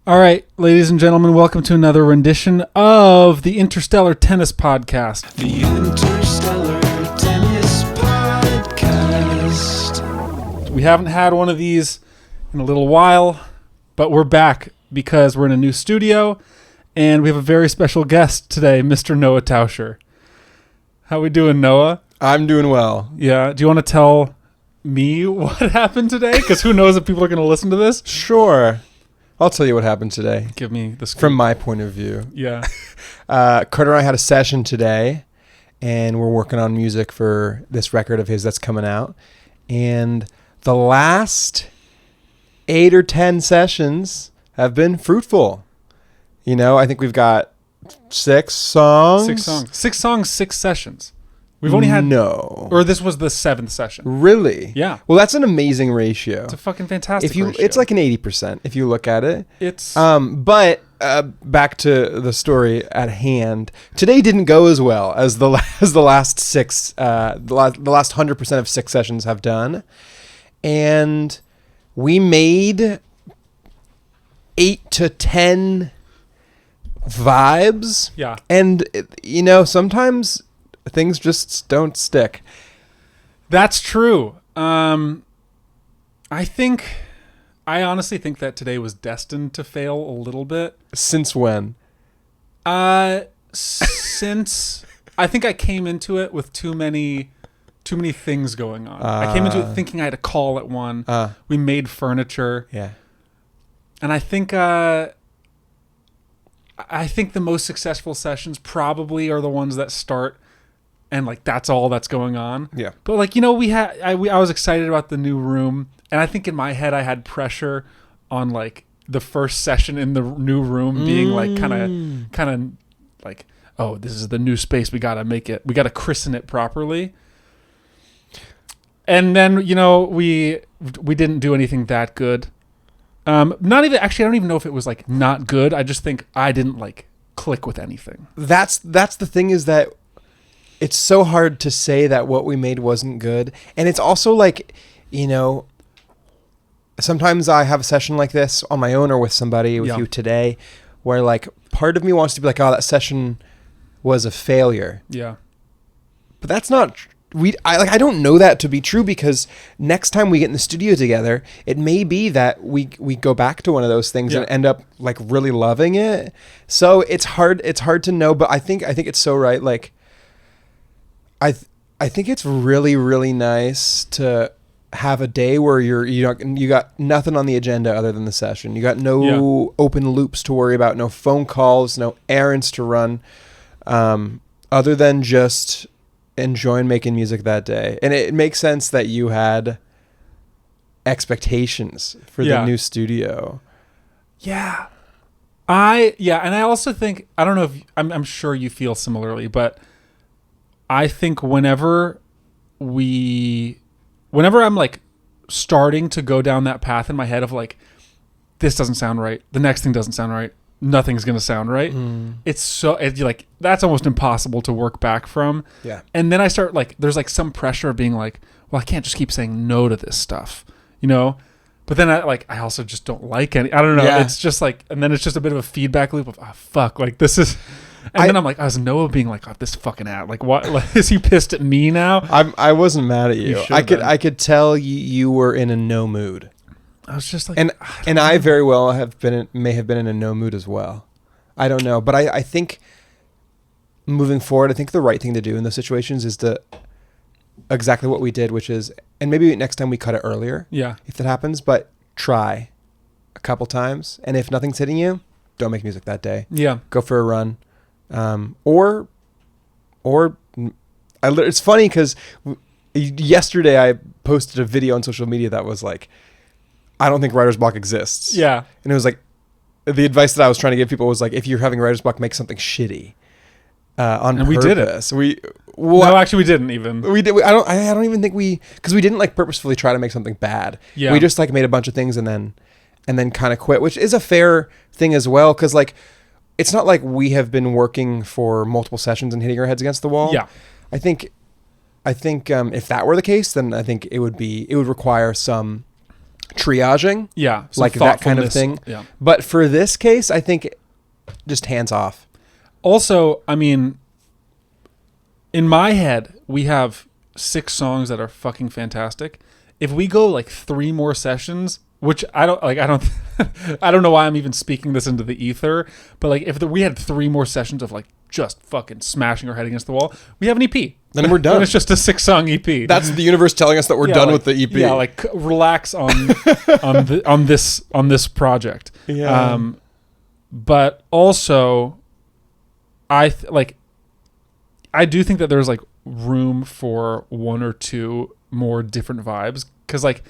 All right, ladies and gentlemen, welcome to another rendition of the Interstellar Tennis Podcast. The Interstellar Tennis Podcast. We haven't had one of these in a little while, but we're back because we're in a new studio, and we have a very special guest today, Mr. Noah Tauscher. How we doing, Noah? I'm doing well. Yeah, do you want to tell me what happened today? Because who knows if people are going to listen to this? Sure. I'll tell you what happened today. Give me the scoop. From my point of view. Yeah. Carter and I had a session today, and we're working on music for this record of his that's coming out. And the last 8 or 10 sessions have been fruitful. You know, I think we've got 6 songs. 6 songs, 6 sessions. We've only had... No. Or this was the 7th session. Really? Yeah. Well, that's an amazing ratio. It's a fucking fantastic ratio. It's like an 80% if you look at it. It's... But back to the story at hand. Today didn't go as well as the last 6, the last 100% of 6 sessions have done, and we made 8 to 10 vibes. Yeah. And you know, sometimes things just don't stick. That's true. I honestly think that today was destined to fail a little bit. Since when? Since I think I came into it with too many things going on. I came into it thinking I had a call at 1. We made furniture. Yeah. And I think the most successful sessions probably are the ones that start and like that's all that's going on. Yeah. But like, you know, I was excited about the new room, and I think in my head I had pressure on like the first session in the new room being like kind of like, oh, this is the new space, we got to christen it properly. And then, you know, we didn't do anything that good. Not even, actually, I don't even know if it was like not good. I just think I didn't like click with anything. That's the thing, is that it's so hard to say that what we made wasn't good. And it's also like, you know, sometimes I have a session like this on my own or with somebody, with you today, where like part of me wants to be like, oh, that session was a failure. Yeah. But that's not I don't know that to be true, because next time we get in the studio together, it may be that we go back to one of those things and end up like really loving it. So it's hard to know, but I think it's so right. Like I think it's really, really nice to have a day where you got nothing on the agenda other than the session. You got no open loops to worry about, no phone calls, no errands to run, other than just enjoying making music that day. And it makes sense that you had expectations for the new studio. Yeah. And I also think, I don't know if I'm sure you feel similarly, but I think whenever I'm like starting to go down that path in my head of like, this doesn't sound right, the next thing doesn't sound right, nothing's going to sound right. It's like, that's almost impossible to work back from. Yeah. And then I start like, there's like some pressure of being like, well, I can't just keep saying no to this stuff, you know? But then I also just don't like any, I don't know. Yeah. It's just like, and then it's just a bit of a feedback loop of, oh, fuck, like this is, and then I'm like, I was Noah being like, oh, this fucking ad, like what, like, is he pissed at me now? I wasn't mad at you. I could tell you were in a no mood. I was just like, and I very well may have been in a no mood as well. I don't know, but I think moving forward, I think the right thing to do in those situations is to exactly what we did, which is, and maybe next time we cut it earlier. Yeah. If that happens, but try a couple times, and if nothing's hitting you, don't make music that day. Yeah. Go for a run, or it's funny because yesterday I posted a video on social media that was like, I don't think writer's block exists. Yeah. And it was like, the advice that I was trying to give people was like, if you're having writer's block, make something shitty. On purpose. We did it. No, actually we didn't even. We did. I don't even think because we didn't like purposefully try to make something bad. Yeah. We just like made a bunch of things and then kind of quit, which is a fair thing as well. Cause like, it's not like we have been working for multiple sessions and hitting our heads against the wall. Yeah. I think if that were the case, then I think it would require some triaging. Yeah. some Like that kind of thoughtfulness. thing. Yeah. But for this case, I think just hands off. Also, I mean, in my head, we have 6 songs that are fucking fantastic. If we go like 3 more sessions, which I don't I don't know why I'm even speaking this into the ether, but like if we had 3 more sessions of like just fucking smashing our head against the wall, we have an EP. Then we're done. Then it's just a 6-song EP. That's the universe telling us that we're done with the EP. Yeah, like relax on on this project. Yeah. But also, I do think that there's like room for 1 or 2 more different vibes, because like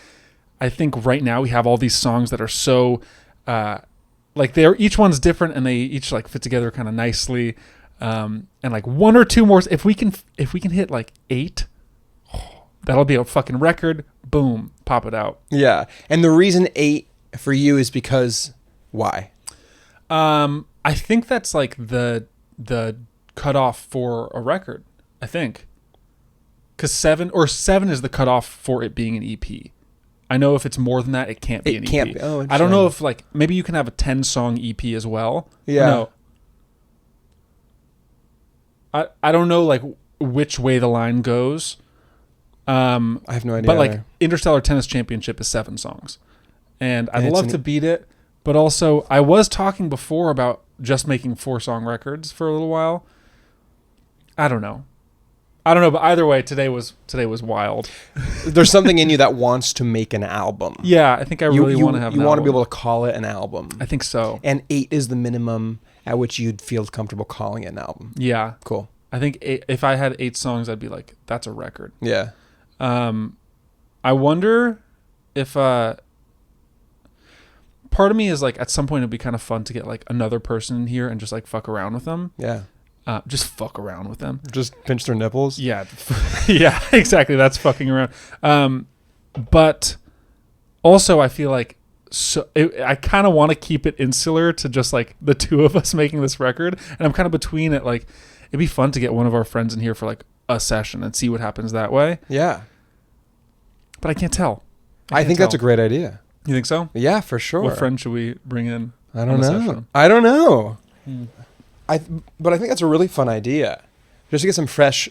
I think right now we have all these songs that are so like they're each one's different and they each like fit together kind of nicely, and like 1 or 2 more, if we can hit like 8, that'll be a fucking record. Boom, pop it out. Yeah. And the reason 8 for you is because why? I think that's like the cutoff for a record, I think. Because 7 is the cutoff for it being an EP. I know if it's more than that, it can't be an EP. It can't be. Oh, I don't know if like maybe you can have a 10-song EP as well. Yeah. No. I don't know like which way the line goes. I have no idea. But like Interstellar Tennis Championship is 7 songs, and I'd love to beat it. But also, I was talking before about just making 4-song records for a little while. I don't know, but either way, today was wild. There's something in you that wants to make an album. Yeah, I think I really want to have. You want to be able to call it an album. I think so. And 8 is the minimum at which you'd feel comfortable calling it an album. Yeah, Cool. I think if I had 8 songs, I'd be like, that's a record. Yeah. I wonder if part of me is like, at some point it'd be kind of fun to get like another person in here and just like fuck around with them. Yeah. Just fuck around with them. Just pinch their nipples. Yeah. Yeah, exactly. That's fucking around. But also I feel like I kind of want to keep it insular to just like the 2 of us making this record. And I'm kind of between it. Like, it'd be fun to get one of our friends in here for like a session and see what happens that way. Yeah. But I can't tell. I think that's a great idea. You think so? Yeah, for sure. What friend should we bring in? I don't know. But I think that's a really fun idea. Just to get some fresh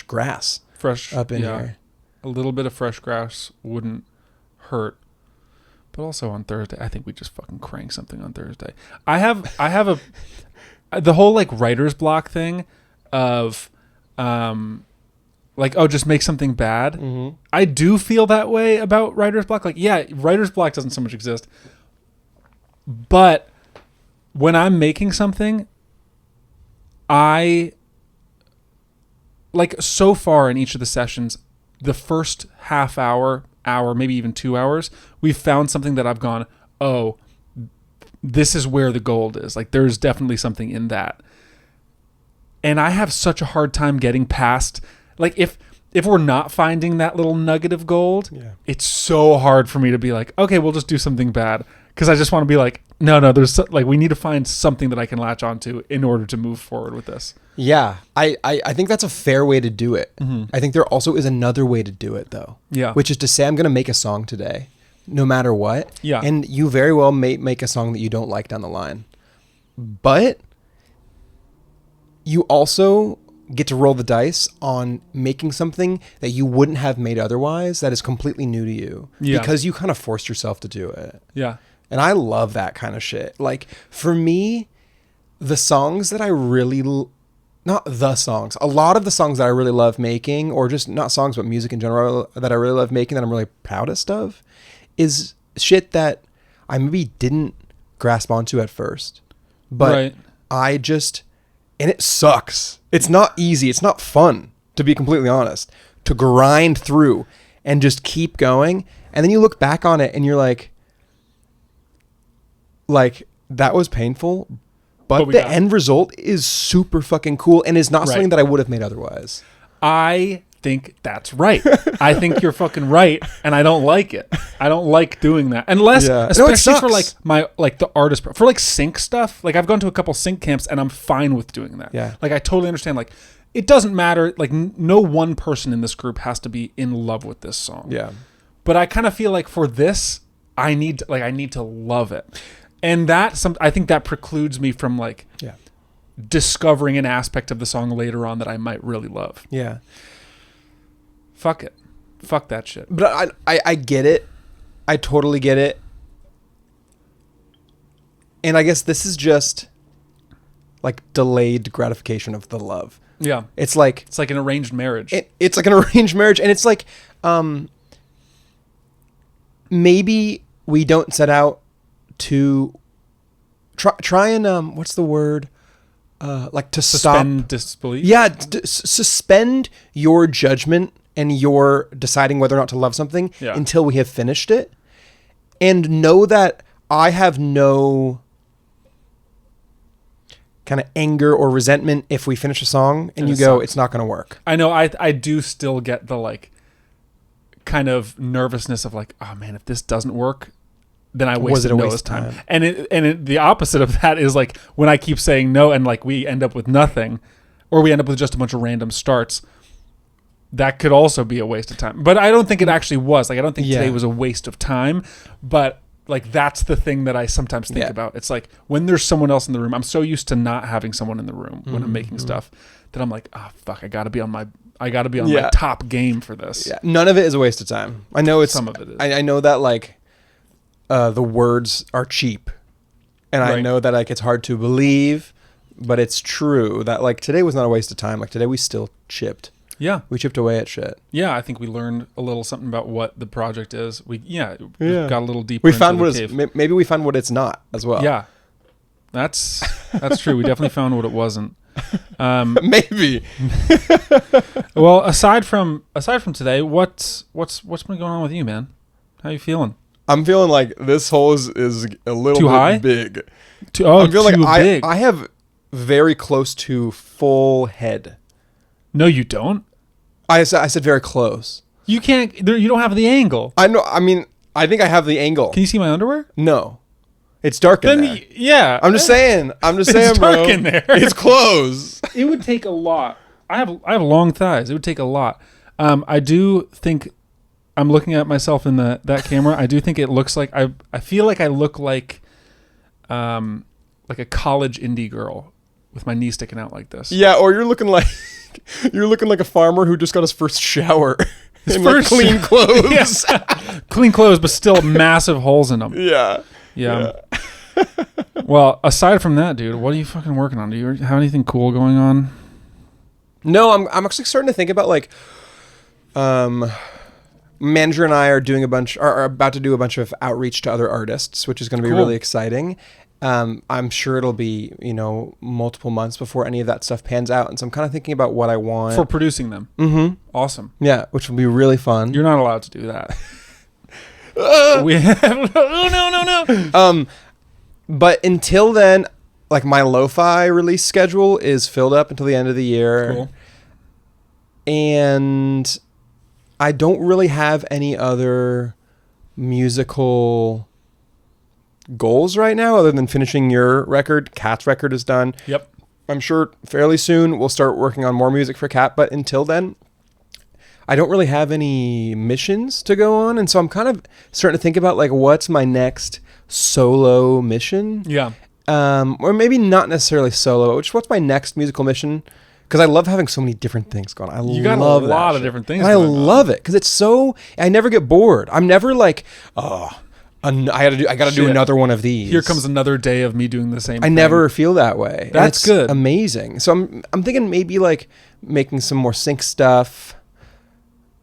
grass up in here. A little bit of fresh grass wouldn't hurt. But also on Thursday, I think we just fucking crank something on Thursday. I have the whole like writer's block thing of like, oh, just make something bad. Mm-hmm. I do feel that way about writer's block. Like, yeah, writer's block doesn't so much exist. But when I'm making something, I like, so far in each of the sessions, the first half hour, maybe even 2 hours, we've found something that I've gone, oh, this is where the gold is. Like, there's definitely something in that. And I have such a hard time getting past, like, if we're not finding that little nugget of gold, it's so hard for me to be like, okay, we'll just do something bad. Because I just want to be like, no, there's like, we need to find something that I can latch onto in order to move forward with this. Yeah, I think that's a fair way to do it. Mm-hmm. I think there also is another way to do it, though. Yeah. Which is to say, I'm going to make a song today, no matter what. Yeah. And you very well may make a song that you don't like down the line. But you also get to roll the dice on making something that you wouldn't have made otherwise that is completely new to you. Yeah. Because you kind of forced yourself to do it. Yeah. And I love that kind of shit. Like, for me, the songs that I really... Not the songs. A lot of the songs that I really love making, or just not songs, but music in general that I really love making that I'm really proudest of, is shit that I maybe didn't grasp onto at first. But I just... And it sucks. It's not easy. It's not fun, to be completely honest, to grind through and just keep going. And then you look back on it and you're like, that was painful, but the end result is super fucking cool and is not something that I would have made otherwise. I think that's right. I think you're fucking right, and I don't like it. I don't like doing that, unless, especially for like my the artist, for like sync stuff. Like, I've gone to a couple sync camps, and I'm fine with doing that. Yeah, like, I totally understand. Like, it doesn't matter. Like, no one person in this group has to be in love with this song. Yeah, But I kind of feel like for this, I need to love it. And I think that precludes me from like discovering an aspect of the song later on that I might really love. Yeah. Fuck it. Fuck that shit. But I get it. I totally get it. And I guess this is just like delayed gratification of the love. Yeah. It's like an arranged marriage. It's like an arranged marriage. And it's like, maybe we don't set out to try and, what's the word? Like to suspend disbelief. Yeah. Suspend your judgment and your deciding whether or not to love something until we have finished it. And know that I have no kind of anger or resentment if we finish a song and you go, it's not going to work. I know. I do still get the like kind of nervousness of like, oh man, if this doesn't work, then I wasted Noah's time. And the opposite of that is like when I keep saying no and like we end up with nothing, or we end up with just a bunch of random starts. That could also be a waste of time. But I don't think it actually was. Like I don't think today was a waste of time. But like that's the thing that I sometimes think about. It's like when there's someone else in the room, I'm so used to not having someone in the room when I'm making stuff that I'm like, oh fuck, I gotta be on my top game for this. Yeah. None of it is a waste of time. I know some of it is. I know that like the words are cheap. And I know that like it's hard to believe, but it's true that like today was not a waste of time. Like today we still chipped. Yeah. We chipped away at shit. Yeah, I think we learned a little something about what the project is. We got a little deeper. We found maybe we found what it's not as well. Yeah. That's true. We definitely found what it wasn't. Maybe. Well, aside from today, what's been going on with you, man? How you feeling? I'm feeling like this hole is a little too bit high? big. I'm feeling like big. I have very close to full head. No, you don't. I said very close. You can't. You don't have the angle. I know. I mean, I think I have the angle. Can you see my underwear? No, it's dark in there. Yeah, I'm just saying. It's dark bro. in there. It's close. It would take a lot. I have long thighs. It would take a lot. I do think. I'm looking at myself in that camera. I do think it looks like I feel like I look like a college indie girl with my knee sticking out like this. Yeah, or you're looking like a farmer who just got his first shower. His first clean clothes. Yes. Clean clothes, but still massive holes in them. Yeah. Well, aside from that, dude, what are you fucking working on? Do you have anything cool going on? No, I'm actually starting to think about like, manager and I are about to do a bunch of outreach to other artists, which is going to be really exciting. I'm sure it'll be, multiple months before any of that stuff pans out. And so I'm kind of thinking about what I want. For producing them. Mm-hmm. Awesome. Yeah, which will be really fun. You're not allowed to do that. No. But until then, like my lo-fi release schedule is filled up until the end of the year. Cool. And I don't really have any other musical goals right now other than finishing your record. Kat's record is done. Yep. I'm sure fairly soon we'll start working on more music for Kat, but until then I don't really have any missions to go on, and so I'm kind of starting to think about like what's my next solo mission. Yeah. Or maybe not necessarily solo, but what's my next musical mission? Because I love having so many different things going on. You got a lot of different things. And I love it because it's so. I never get bored. I'm never like, I got to do another one of these. Here comes another day of me doing the same thing. I never feel that way. That's good. Amazing. So I'm thinking maybe like making some more sync stuff.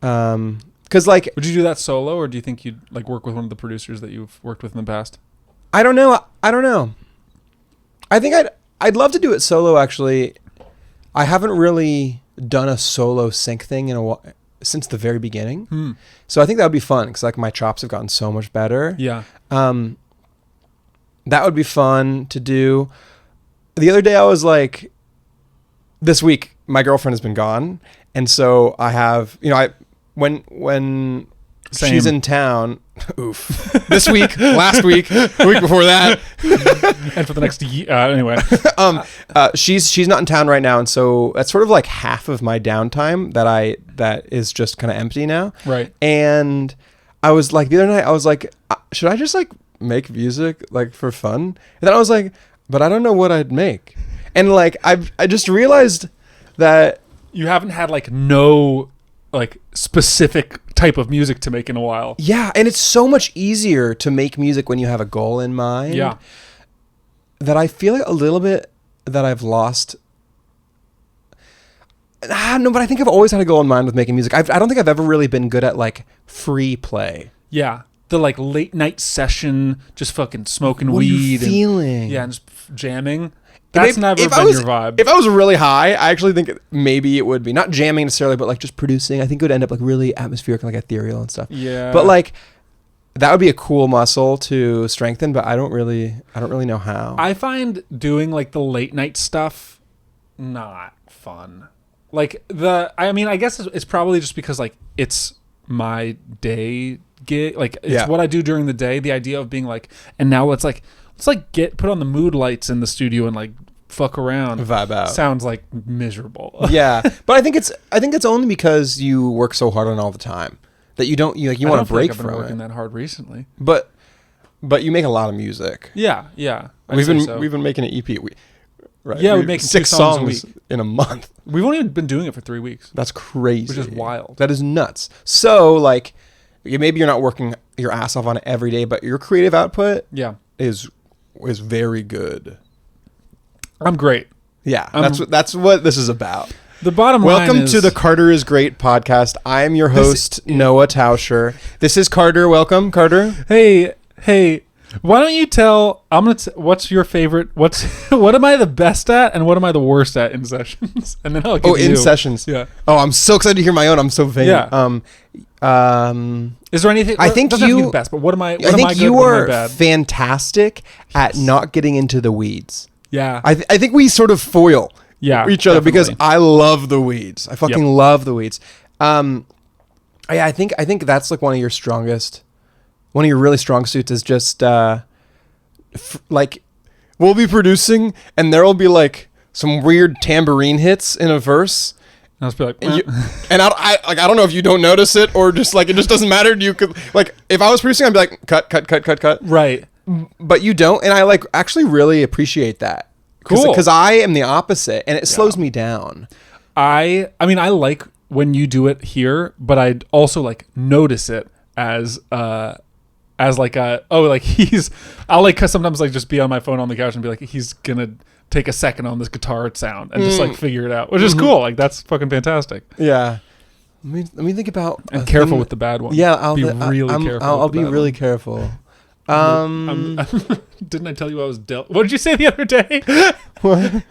Because like, would you do that solo, or do you think you'd like work with one of the producers that you've worked with in the past? I don't know. I think I'd love to do it solo. Actually, I haven't really done a solo sync thing since the very beginning. So I think that would be fun because like my chops have gotten so much better. Yeah. That would be fun to do. The other day I was like, this week my girlfriend has been gone, and so I have, when she's in town, this week, last week, the week before that, and for the next year, anyway. She's not in town right now, and so that's sort of like half of my downtime that is just kind of empty now. Right. And I was like, the other night, I was like, should I just like make music like for fun? And then I was like, but I don't know what I'd make. And like, I just realized that You haven't had like no like specific type of music to make in a while. yeah, and it's so much easier to make music when you have a goal in mind. Yeah. That I feel like a little bit that I've lost. No, but I think I've always had a goal in mind with making music. I don't think I've ever really been good at like free play. Yeah. The like late night session, just fucking smoking What weed. are you feeling? Yeah, and just jamming. That's never been your vibe. If I was really high, I actually think maybe it would be. Not jamming necessarily, but like just producing. I think it would end up like really atmospheric, like ethereal and stuff. Yeah. But like that would be a cool muscle to strengthen, but I don't really know how. I find doing like the late night stuff not fun. Like I guess it's probably just because like it's my day gig. Like it's what I do during the day. The idea of being like, and now let's put on the mood lights in the studio and like fuck around, Vibe out. Sounds like miserable. Yeah, but I think it's only because you work so hard on it all the time that you want to break I've been from working it. that hard recently. But you make a lot of music. Yeah. I'd We've say so. been making an EP. Right. Yeah, we're making 6 2 songs a week in a month. We've only been doing it for 3 weeks. That's crazy. Which is wild. That is nuts. So like, maybe you're not working your ass off on it every day, but your creative output is very good. I'm great. Yeah, that's what this is about. The bottom line Welcome is, to the Carter is Great podcast. I am your host, Noah Tauscher. This is Carter. Welcome, Carter. Hey, why don't you tell, what's your favorite, what am I the best at and what am I the worst at in sessions? And then I'll give you. In sessions. Yeah. Oh, I'm so excited to hear my own. I'm so vain. Yeah. Is there anything? I think doesn't have to be the best, but what am I? What I think am I good, you what am I are bad? fantastic at not getting into the weeds. Yeah. I think we sort of foil each other because definitely. I love the weeds. I fucking love the weeds. I think that's like one of your really strong suits is just like we'll be producing and there will be like some weird tambourine hits in a verse. I'll just be like, And I don't know if you don't notice it or just like it just doesn't matter. You could like if I was producing, I'd be like cut. right. But you don't, and I like actually really appreciate that. Cool. Because I am the opposite, and it slows me down. I mean, I like when you do it here, but I also like notice it as like I'll like sometimes like just be on my phone on the couch and be like, he's gonna take a second on this guitar sound and just like figure it out, which is cool. Like that's fucking fantastic. Yeah. Let me think about and careful with the bad one. Yeah, I'll be really careful. I'll be really careful. Didn't I tell you I was what did you say the other day? What?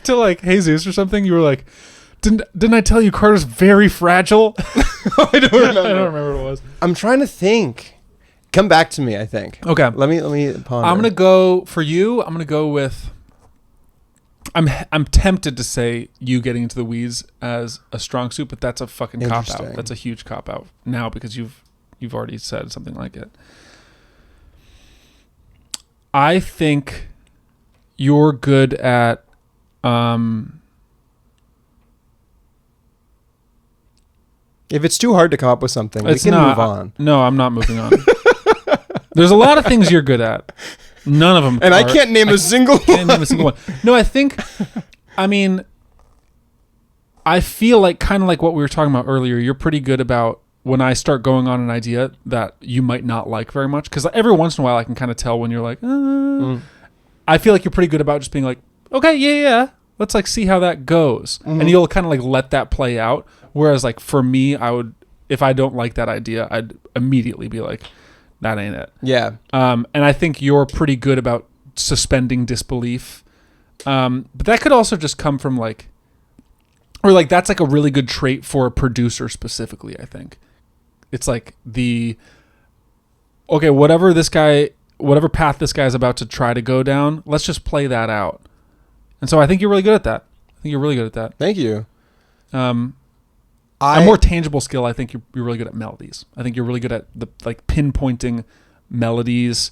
To like Jesus or something? You were like, didn't I tell you Carter's very fragile? I don't remember. I don't remember what it was. I'm trying to think. Come back to me, I think. Okay. Let me ponder. I'm gonna go for you. I'm gonna go with. I'm tempted to say you getting into the weeds as a strong suit, but that's a fucking cop out. That's a huge cop out now because you've already said something like it. I think you're good at if it's too hard to come up with something, we can move on. No, I'm not moving on. There's a lot of things you're good at. None of them. And I can't name a single one. No, I mean, I feel like kind of like what we were talking about earlier. You're pretty good about when I start going on an idea that you might not like very much. Because every once in a while I can kind of tell when you're like, I feel like you're pretty good about just being like, okay, yeah. Let's like see how that goes. Mm-hmm. And you'll kind of like let that play out. Whereas like for me, I would, if I don't like that idea, I'd immediately be like, that ain't it. Yeah. And I think you're pretty good about suspending disbelief. But that could also just come from like, or like that's like a really good trait for a producer specifically, I think. It's like whatever path this guy is about to try to go down, let's just play that out. And so I think you're really good at that. Thank you. A more tangible skill, I think you're really good at melodies. I think you're really good at the like pinpointing melodies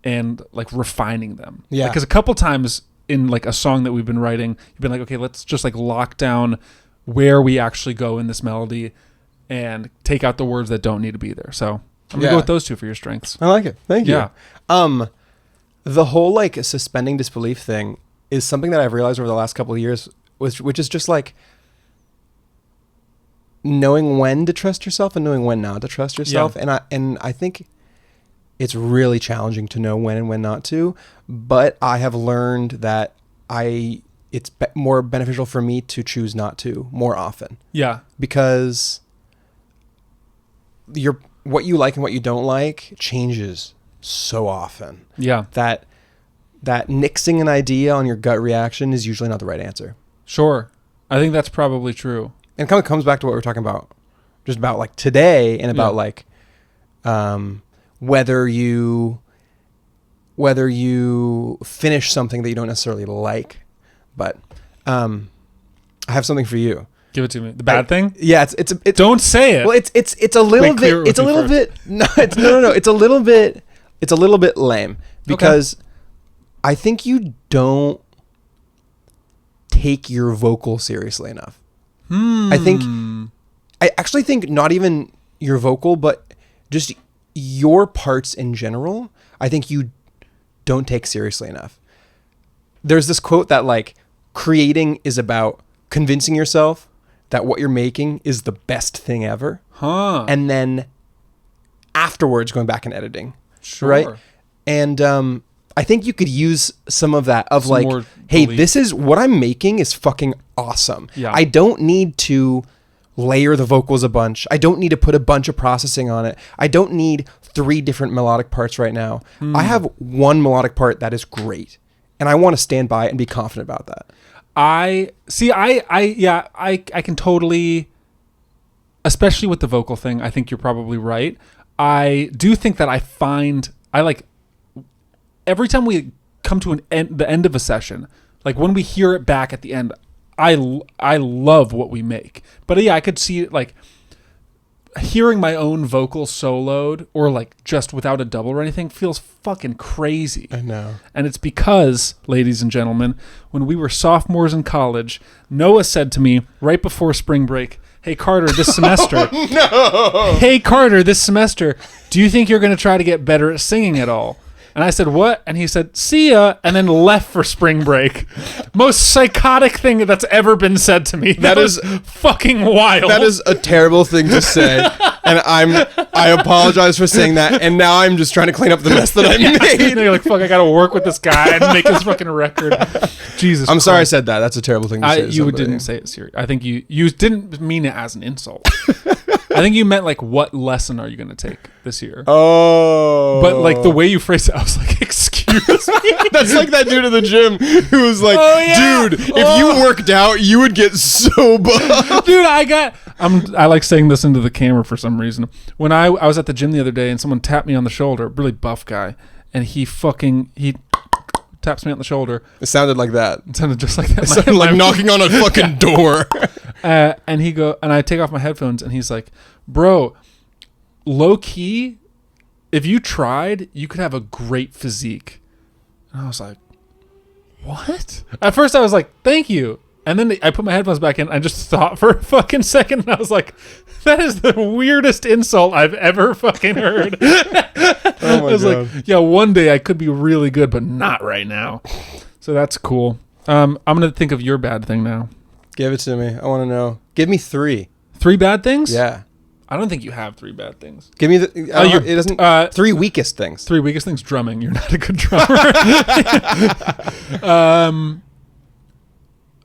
and like refining them. Yeah. Because a couple times in like a song that we've been writing, you've been like, okay, let's just like lock down where we actually go in this melody and take out the words that don't need to be there. So I'm gonna go with those two for your strengths. I like it. Thank you. Yeah. The whole like suspending disbelief thing is something that I've realized over the last couple of years, which is just like knowing when to trust yourself and knowing when not to trust yourself. Yeah. And I think it's really challenging to know when and when not to, but I have learned that it's more beneficial for me to choose not to more often. Yeah. Because what you like and what you don't like changes so often. Yeah. That nixing an idea on your gut reaction is usually not the right answer. Sure. I think that's probably true. And it kind of comes back to what we're talking about, just about like today and about like whether you finish something that you don't necessarily like. But I have something for you. Give it to me. The bad thing? Yeah, it's don't say it. Well, it's a little bit. It's a little bit. No, no. It's a little bit. It's a little bit lame because I think you don't take your vocal seriously enough. I actually think not even your vocal, but just your parts in general, I think you don't take seriously enough. There's this quote that like creating is about convincing yourself that what you're making is the best thing ever. And then afterwards going back and editing. Sure. Right? And I think you could use some of that of some like, hey, this is what I'm making is fucking awesome. Yeah. I don't need to layer the vocals a bunch. I don't need to put a bunch of processing on it. I don't need 3 different melodic parts right now. I have one melodic part that is great. And I want to stand by it and be confident about that. I can totally, especially with the vocal thing, I think you're probably right. I do think that I like every time we come to the end of a session, like when we hear it back at the end, I love what we make. But yeah, I could see it like hearing my own vocal soloed or like just without a double or anything feels fucking crazy. I know. And it's because, ladies and gentlemen, when we were sophomores in college, Noah said to me right before spring break, "Hey Carter, this semester." No. "Hey Carter, this semester, do you think you're going to try to get better at singing at all?" And I said, "What?" And he said, "See ya," and then left for spring break. Most psychotic thing that's ever been said to me. That is fucking wild. That is a terrible thing to say. And I apologize for saying that. And now I'm just trying to clean up the mess that I made. You're like, fuck, I got to work with this guy and make this fucking record. Jesus I'm Christ. sorry I said that. That's a terrible thing to say to You somebody. didn't say it serious. I think you didn't mean it as an insult. I think you meant like, what lesson are you going to take this year? Oh. But like the way you phrased it, I was like, excuse me. That's like that dude at the gym who was like, Oh, yeah. dude, if you worked out, you would get so buff. Dude, I like saying this into the camera for some reason. When I was at the gym the other day and someone tapped me on the shoulder, really buff guy, and he taps me on the shoulder. It sounded like that. It sounded just like that. It sounded like knocking on a fucking door. And I take off my headphones and he's like, "Bro, low key, if you tried, you could have a great physique." And I was like, "What?" At first I was like, "Thank you." And then I put my headphones back in. I just thought for a fucking second and I was like, that is the weirdest insult I've ever fucking heard. Oh my I was God. like, yeah, one day I could be really good, but not right now. So that's cool. I'm going to think of your bad thing now. Give it to me. I want to know. Give me 3. 3 bad things? Yeah. I don't think you have 3 bad things. Give me the. it doesn't. 3 weakest things. 3 weakest things? Drumming. You're not a good drummer.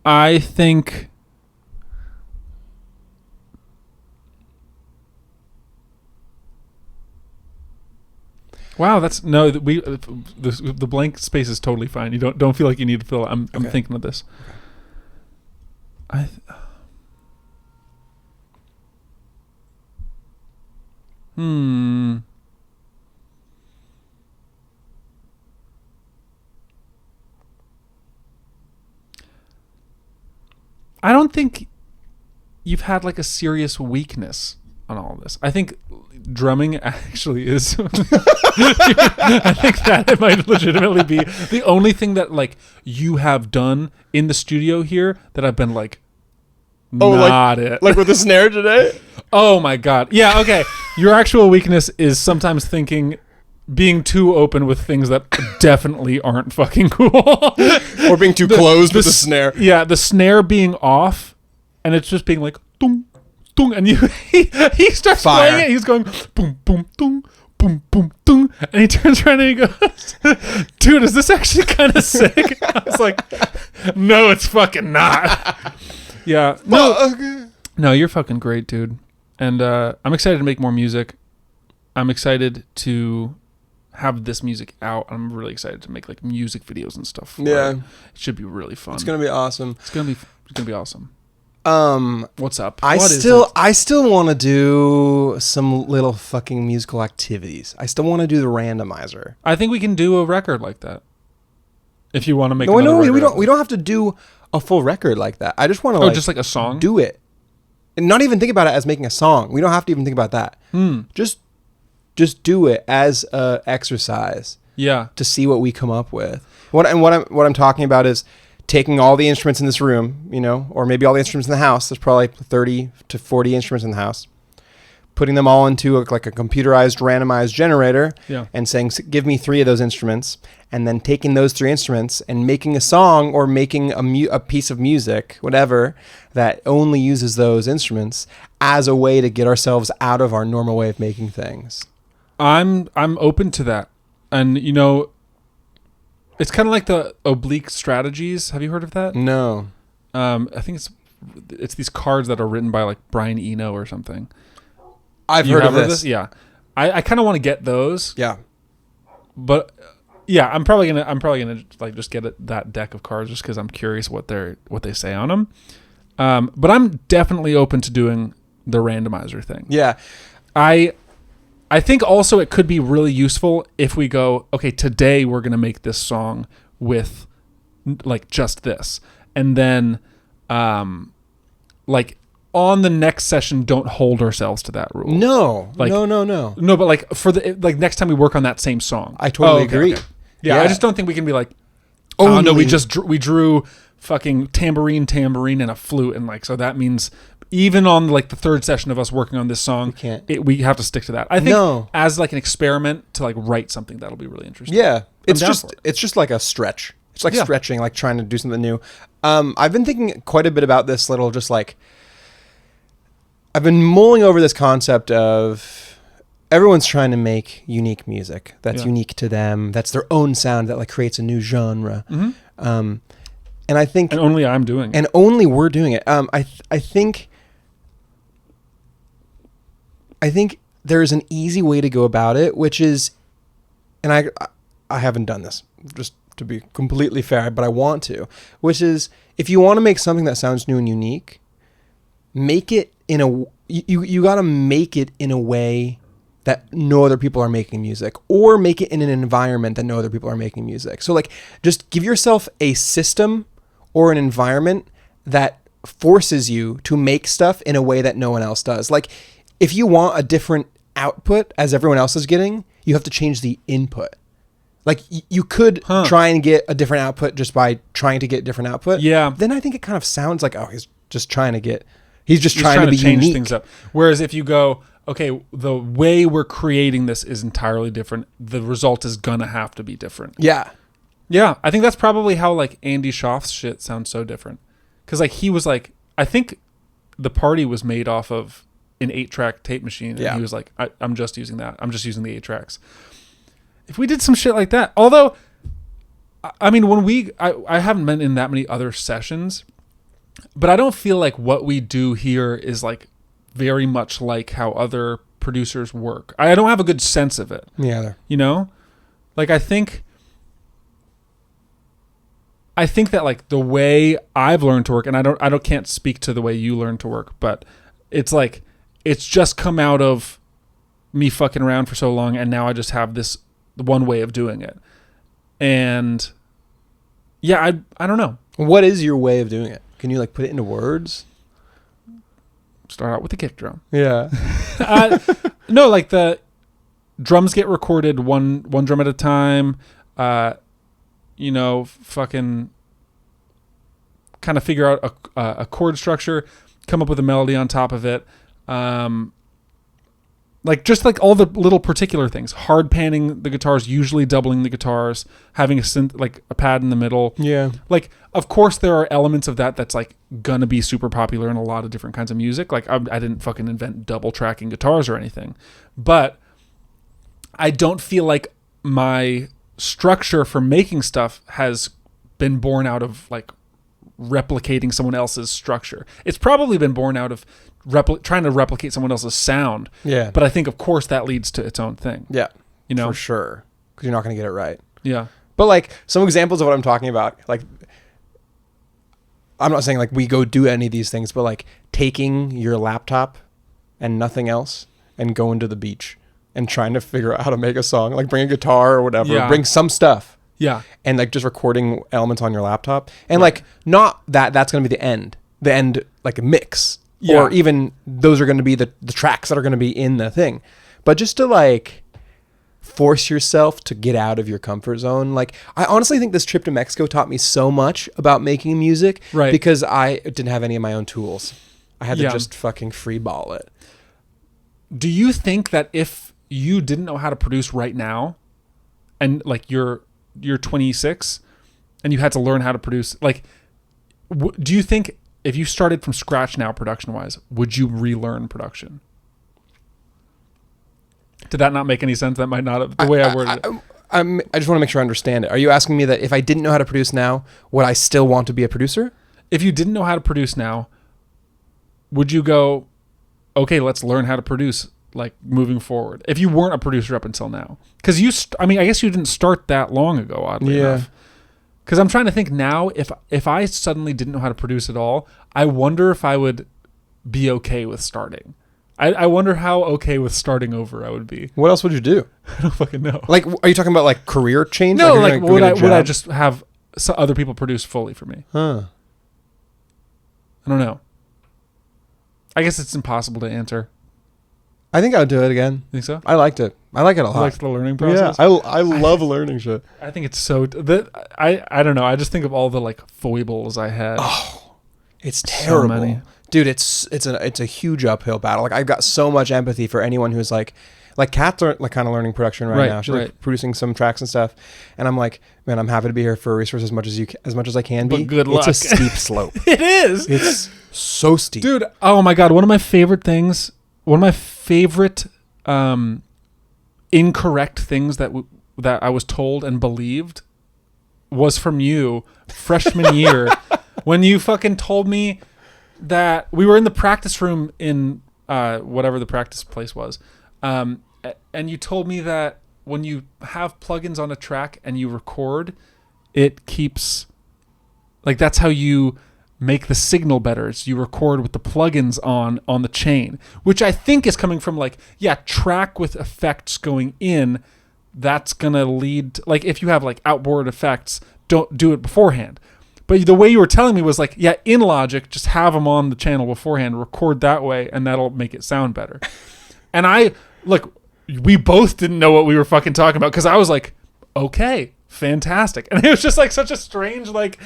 I think. Wow, that's no. The blank space is totally fine. You don't feel like you need to fill it. I'm thinking of this. I don't think you've had like a serious weakness on all of this. I think drumming actually is. I think that it might legitimately be the only thing that like you have done in the studio here that I've been like, not it. Like with the snare today? Oh my God. Yeah. Okay. Your actual weakness is sometimes being too open with things that definitely aren't fucking cool. Or being too closed with the snare. Yeah, the snare being off, and it's just being like, dong, dong, and he starts Fire. playing it, he's going, boom, boom, dong, boom, boom, dong, and he turns around and he goes, dude, is this actually kind of sick? I was like, no, it's fucking not. Yeah. No, you're fucking great, dude. And I'm excited to make more music. I'm excited to have this music out. I'm really excited to make like music videos and stuff. Yeah. It should be really fun. It's gonna be awesome. It's gonna be awesome. What's up? I still want to do some little fucking musical activities. I still want to do the randomizer. I think we can do a record like that. If you want to make No, record. we don't have to do a full record like that. I just want to just like a song? do it. And not even think about it as making a song. We don't have to even think about that. Just do it as a exercise. Yeah. To see what we come up with. What I'm talking about is taking all the instruments in this room, or maybe all the instruments in the house. There's probably 30 to 40 instruments in the house. Putting them all into a computerized randomized generator, and saying, give me 3 of those instruments, and then taking those 3 instruments and making a song or making a piece of music, whatever, that only uses those instruments as a way to get ourselves out of our normal way of making things. I'm open to that. And it's kind of like the oblique strategies. Have you heard of that? No. I think it's these cards that are written by like Brian Eno or something. I've heard of this. Yeah. I kind of want to get those. Yeah. But yeah, I'm probably gonna like just get that deck of cards just because I'm curious what they say on them. But I'm definitely open to doing the randomizer thing. Yeah. I think also it could be really useful if we go, okay, today we're going to make this song with like just this. And then like on the next session, don't hold ourselves to that rule. No, like, no. No, but like for the next time we work on that same song. I totally agree. Okay. Yeah, I just don't think we can be like, oh no, we drew fucking tambourine and a flute. And like, so that means even on like the third session of us working on this song, we have to stick to that. I think as like an experiment to like write something that'll be really interesting. Yeah, it's just like a stretch. It's like stretching, like trying to do something new. I've been thinking quite a bit about this little, just like I've been mulling over this concept of everyone's trying to make unique music that's unique to them. That's their own sound that like creates a new genre. Mm-hmm. And I think, and only I'm doing it, and only we're doing it. I think there's an easy way to go about it, which is, and I haven't done this, just to be completely fair, but I want to, which is if you want to make something that sounds new and unique, make it you got to make it in a way that no other people are making music, or make it in an environment that no other people are making music. So like just give yourself a system or an environment that forces you to make stuff in a way that no one else does. Like if you want a different output as everyone else is getting, you have to change the input. Like you could try and get a different output just by trying to get different output. Yeah. Then I think it kind of sounds like, he's just trying to be change unique. things up. Whereas if you go, okay, the way we're creating this is entirely different, the result is gonna have to be different. Yeah. Yeah. I think that's probably how like Andy Schaaf's shit sounds so different. Cause like he was like, I think The Party was made off of an 8-track tape machine. And he was like, I'm just using that. I'm just using the 8 tracks. If we did some shit like that, although, I mean, when I haven't been in that many other sessions, but I don't feel like what we do here is like very much like how other producers work. I don't have a good sense of it. Me either. Like I think that like the way I've learned to work, and I can't speak to the way you learn to work, but it's like it's just come out of me fucking around for so long, and now I just have this one way of doing it. And yeah, I don't know. What is your way of doing it? Can you like put it into words? Start out with the kick drum. Yeah. No, like the drums get recorded one drum at a time. Fucking kind of figure out a chord structure, come up with a melody on top of it. Like just like all the little particular things, hard panning the guitars, usually doubling the guitars, having a synth, like a pad in the middle. Yeah. Like, of course there are elements of that that's like gonna be super popular in a lot of different kinds of music. Like I didn't fucking invent double tracking guitars or anything, but I don't feel like my structure for making stuff has been born out of like replicating someone else's structure. It's probably been born out of trying to replicate someone else's sound. Yeah. But I think, of course, that leads to its own thing. Yeah. You know? For sure. Because you're not going to get it right. Yeah. But like some examples of what I'm talking about, like I'm not saying like we go do any of these things, but like taking your laptop and nothing else and going to the beach and trying to figure out how to make a song, like bring a guitar or whatever, Yeah. bring some stuff. Yeah. And like just recording elements on your laptop and like not that's going to be the end like a mix or even those are going to be the tracks that are going to be in the thing, but just to like force yourself to get out of your comfort zone. Like I honestly think this trip to Mexico taught me so much about making music because I didn't have any of my own tools. I had to just fucking free ball it. Do you think that if you didn't know how to produce right now and like you're 26 and you had to learn how to produce, like do you think if you started from scratch now production wise, would you relearn production? Did that not make any sense? That might not have, the way I worded it. I just want to make sure I understand it. Are you asking me that if I didn't know how to produce now, would I still want to be a producer? If you didn't know how to produce now, would you go, okay, let's learn how to produce like moving forward? If you weren't a producer up until now, because I guess you didn't start that long ago, oddly enough. Because I'm trying to think now, if I suddenly didn't know how to produce at all, I wonder if I would be okay with starting. I wonder how okay with starting over I would be. What else would you do? I don't fucking know. Like, are you talking about like career change? No, like would I just have other people produce fully for me? Huh. I don't know. I guess it's impossible to answer. I think I would do it again. Think so? I liked it. I like it a lot. I liked the learning process. Yeah, I love learning shit. I think it's so. I don't know. I just think of all the like foibles I had. Oh, it's terrible, so many. Dude. It's a huge uphill battle. Like I've got so much empathy for anyone who's like Kat's like kind of learning production right now. She's like producing some tracks and stuff, and I'm like, man, I'm happy to be here for a resource as much as I can be. But good luck. It's a steep slope. It is. It's so steep, dude. Oh my god, one of my favorite things. One of my favorite incorrect things that I was told and believed was from you freshman year when you fucking told me that we were in the practice room in whatever the practice place was, and you told me that when you have plugins on a track and you record, it keeps like that's how you make the signal better. It's you record with the plugins on the chain, which I think is coming from like, track with effects going in. That's going to lead to, like, if you have like outboard effects, don't do it beforehand. But the way you were telling me was like, in Logic, just have them on the channel beforehand, record that way, and that'll make it sound better. And we both didn't know what we were fucking talking about because I was like, okay, fantastic. And it was just like such a strange, like,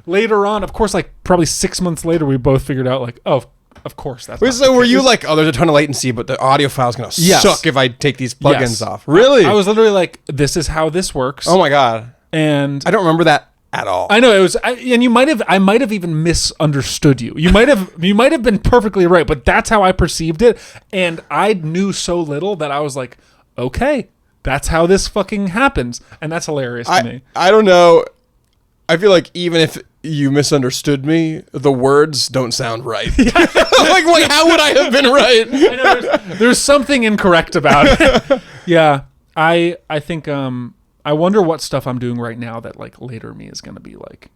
later on, of course, like probably 6 months later, we both figured out like, oh, of course that's. Wait, so were you like, oh, there's a ton of latency, but the audio file's gonna suck if I take these plugins off? Really? I was literally like, this is how this works. Oh my god! And I don't remember that at all. I know it was, and I might have even misunderstood you. You might have been perfectly right, but that's how I perceived it, and I knew so little that I was like, okay, that's how this fucking happens, and that's hilarious to me. I don't know. I feel like even if you misunderstood me, the words don't sound right. like, how would I have been right? I know there's something incorrect about it. Yeah, I think I wonder what stuff I'm doing right now that like later me is gonna be like.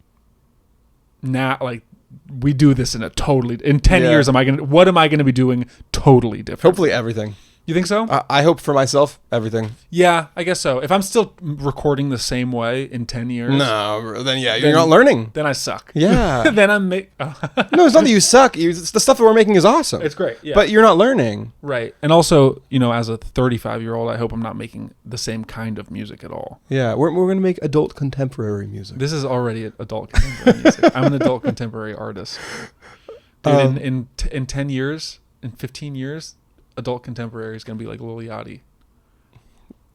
Like we do this in 10 years. What am I gonna be doing totally different? Hopefully everything. You think so? I hope for myself, everything. Yeah, I guess so. If I'm still recording the same way in 10 years... No, then you're not learning. Then I suck. Yeah. Then I'm... No, it's not that you suck. It's the stuff that we're making is awesome. It's great, yeah. But you're not learning. Right. And also, as a 35-year-old, I hope I'm not making the same kind of music at all. Yeah, we're going to make adult contemporary music. This is already adult contemporary music. I'm an adult contemporary artist. Dude, in 10 years, in 15 years... adult contemporary is going to be like Lil Yachty.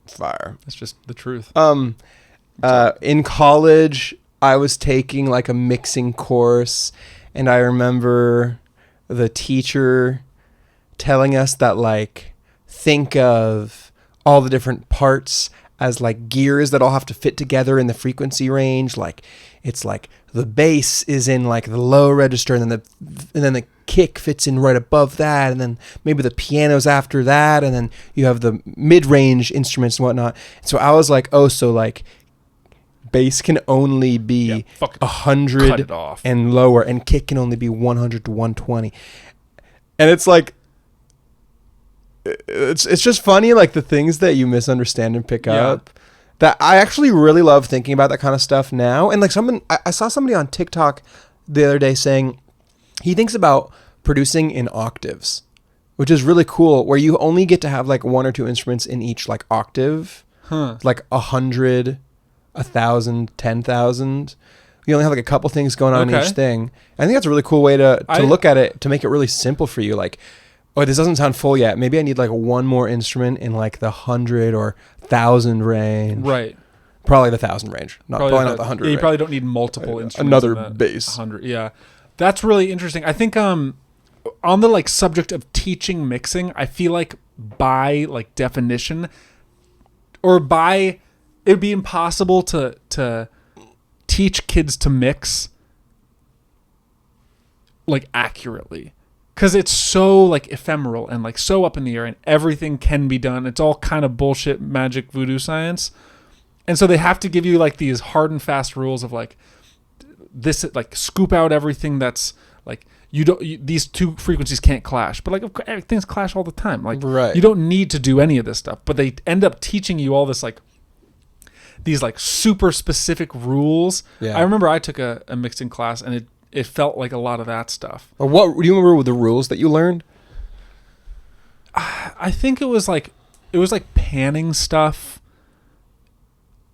Fire. That's just the truth. In college, I was taking like a mixing course, and I remember the teacher telling us that like think of all the different parts as like gears that all have to fit together in the frequency range. Like it's like the bass is in like the low register, and then the kick fits in right above that, and then maybe the piano's after that, and then you have the mid-range instruments and whatnot. So I was like, oh, so like bass can only be 100 and lower, and kick can only be 100 to 120. And it's like, it's just funny, like the things that you misunderstand and pick up. That I actually really love thinking about that kind of stuff now. And like I saw somebody on TikTok the other day saying he thinks about producing in octaves, which is really cool, where you only get to have like one or two instruments in each like octave, like 100, 1,000, 10,000. You only have like a couple things going on in each thing. I think that's a really cool way to look at it, to make it really simple for you. Like, oh, this doesn't sound full yet. Maybe I need like one more instrument in like the 100 or 1,000 range. Right. Probably the 1,000 range. Probably not the 100 Yeah, you range. probably don't need multiple instruments. Another bass. 100. Yeah. That's really interesting. I think on the like subject of teaching mixing, I feel like by like definition, or by, it'd be impossible to teach kids to mix like accurately, because it's so like ephemeral and like so up in the air, and everything can be done. It's all kind of bullshit, magic, voodoo science. And so they have to give you like these hard and fast rules of like this, like scoop out everything that's like, these two frequencies can't clash, but like things clash all the time. Like you don't need to do any of this stuff, but they end up teaching you all this like these like super specific rules. I remember I took a mixing class, and it felt like a lot of that stuff. What do you remember the rules that you learned? I think it was like panning stuff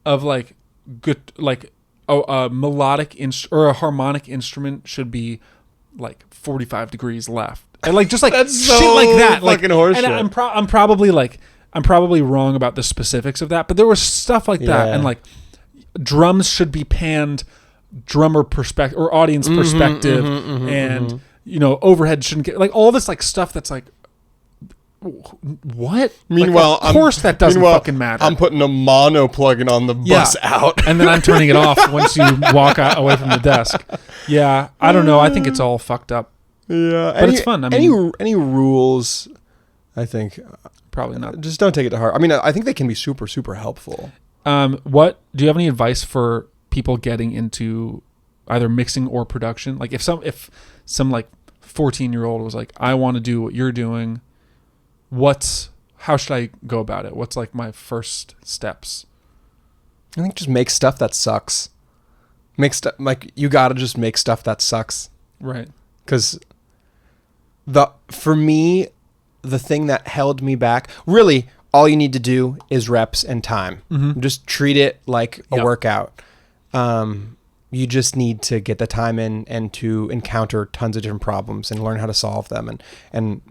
of like good, like a melodic or a harmonic instrument should be like 45 degrees left, and like just like that's shit so like that, like horseshit. And I'm probably wrong about the specifics of that, but there was stuff like that, and like drums should be panned drummer perspective or audience perspective, and you know, overhead shouldn't get like all this like stuff that's like, what? Meanwhile, like, of course that doesn't fucking matter. I'm putting a mono plug-in on the bus out, and then I'm turning it off once you walk away from the desk. Yeah, I don't know. I think it's all fucked up. Yeah, but it's fun. I mean, any rules, I think probably not. Just don't take it to heart. I mean, I think they can be super, super helpful. What do you have any advice for people getting into either mixing or production? Like if some like 14-year-old was like, I want to do what you're doing, how should I go about it? What's like my first steps? I think just make stuff that sucks. Like you gotta just make stuff that sucks. Right. Because for me, the thing that held me back, really all you need to do is reps and time. Just treat it like a workout. You just need to get the time in and to encounter tons of different problems and learn how to solve them. And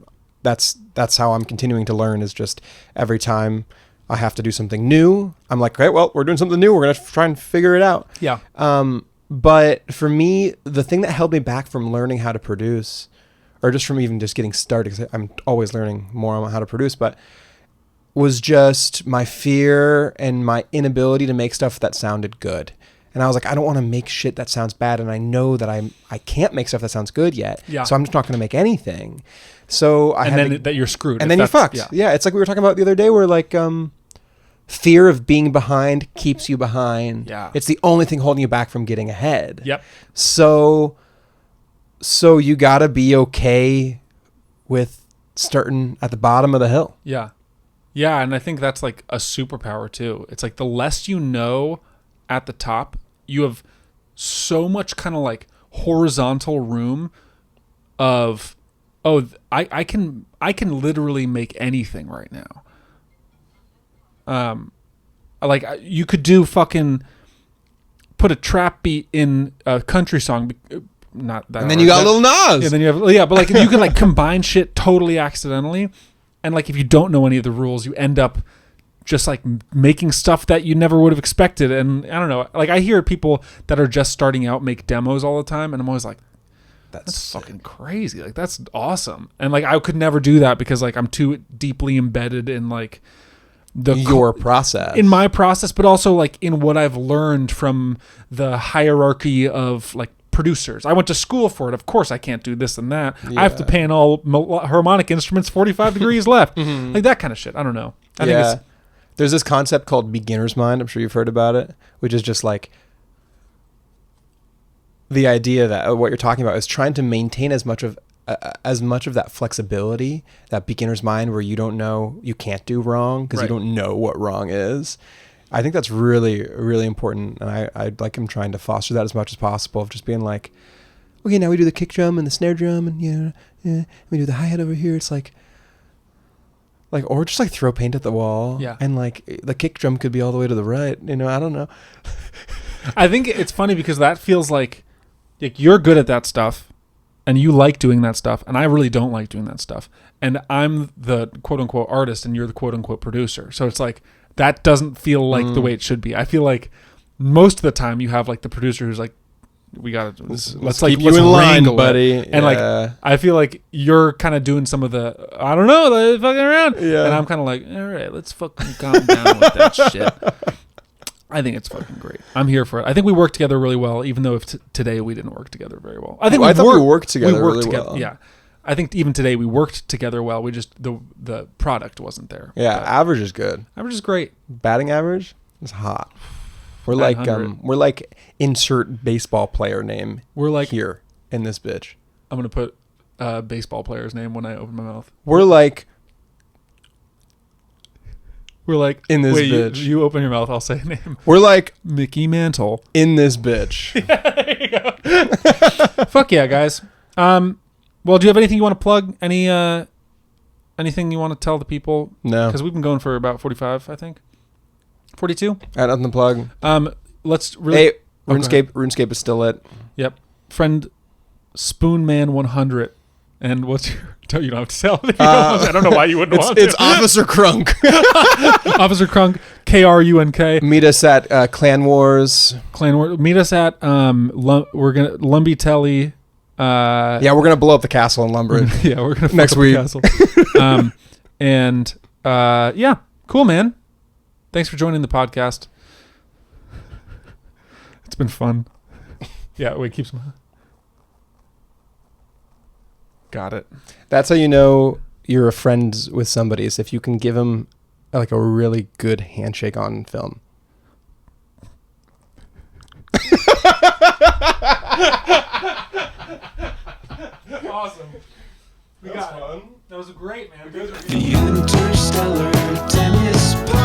that's how I'm continuing to learn, is just every time I have to do something new, I'm like, okay, well, we're doing something new. We're going to try and figure it out. Yeah. But for me, the thing that held me back from learning how to produce, or just from even just getting started, because I'm always learning more on how to produce, but was just my fear and my inability to make stuff that sounded good. And I was like, I don't want to make shit that sounds bad, and I know that I can't make stuff that sounds good yet. Yeah. So I'm just not going to make anything. So that you're screwed. And then you're fucked. Yeah. It's like we were talking about the other day, where like fear of being behind keeps you behind. Yeah. It's the only thing holding you back from getting ahead. Yep. So you got to be okay with starting at the bottom of the hill. Yeah. Yeah, and I think that's like a superpower too. It's like the less you know at the top, you have so much kind of like horizontal room of, I can literally make anything right now. Like you could do fucking put a trap beat in a country song, not that. And then you got Lil Nas. And then you have, but like you can like combine shit totally accidentally, And like if you don't know any of the rules, you end up just like making stuff that you never would have expected. And I don't know, like I hear people that are just starting out make demos all the time, and I'm always like, that's fucking crazy. Like that's awesome. And like I could never do that because like I'm too deeply embedded in like your process, in my process, but also like in what I've learned from the hierarchy of like producers. I went to school for it. Of course I can't do this and that. I have to pan all harmonic instruments 45 degrees left. Like that kind of shit. I don't know. I think it's, there's this concept called beginner's mind. I'm sure you've heard about it, which is just like the idea that what you're talking about is trying to maintain as much of that flexibility, that beginner's mind where you don't know, you can't do wrong because you don't know what wrong is. I think that's really, really important. And I like am trying to foster that as much as possible, of just being like, okay, now we do the kick drum and the snare drum and we do the hi-hat over here. It's like, or just like throw paint at the wall. Yeah. And like the kick drum could be all the way to the right. I don't know. I think it's funny because that feels like you're good at that stuff and you like doing that stuff, and I really don't like doing that stuff. And I'm the quote unquote artist and you're the quote unquote producer. So it's like that doesn't feel like the way it should be. I feel like most of the time you have like the producer who's like, we gotta do this. Let's keep you in line, buddy. And like I feel like you're kind of doing some of the I don't know, like, fucking around. Yeah. And I'm kind of like, all right, let's fucking calm down with that shit. I think it's fucking great. I'm here for it. I think we work together really well, even though today we didn't work together very well. I think I thought we worked together really well. Yeah. I think even today we worked together well. We just the product wasn't there. Yeah, average is good. Average is great. Batting average is hot. We're like insert baseball player name. We're like here in this bitch. I'm gonna put a baseball player's name when I open my mouth. We're like in this bitch. You open your mouth, I'll say a name. We're like Mickey Mantle in this bitch. There you go. Fuck yeah, guys. Well, do you have anything you want to plug? Anything you want to tell the people? No, because we've been going for about 45, I think. 42. I got nothing to plug. Let's really. Hey, RuneScape is still lit. Yep. Friend Spoonman100. And what's your? You don't have to tell. I don't know why you wouldn't want to. It's Officer Crunk. Officer Crunk. KRUNK. Meet us at Clan Wars. Meet us at we're gonna Lumbee Telly. Yeah, we're gonna blow up the castle in Lumbridge. Yeah, we're gonna next week. The castle. Yeah, cool, man. Thanks for joining the podcast. It's been fun. Yeah, wait, keep some. Got it. That's how you know you're a friend with somebody, is if you can give them like a really good handshake on film. Awesome. We got it. That was great, man. The Interstellar Tennis Podcast.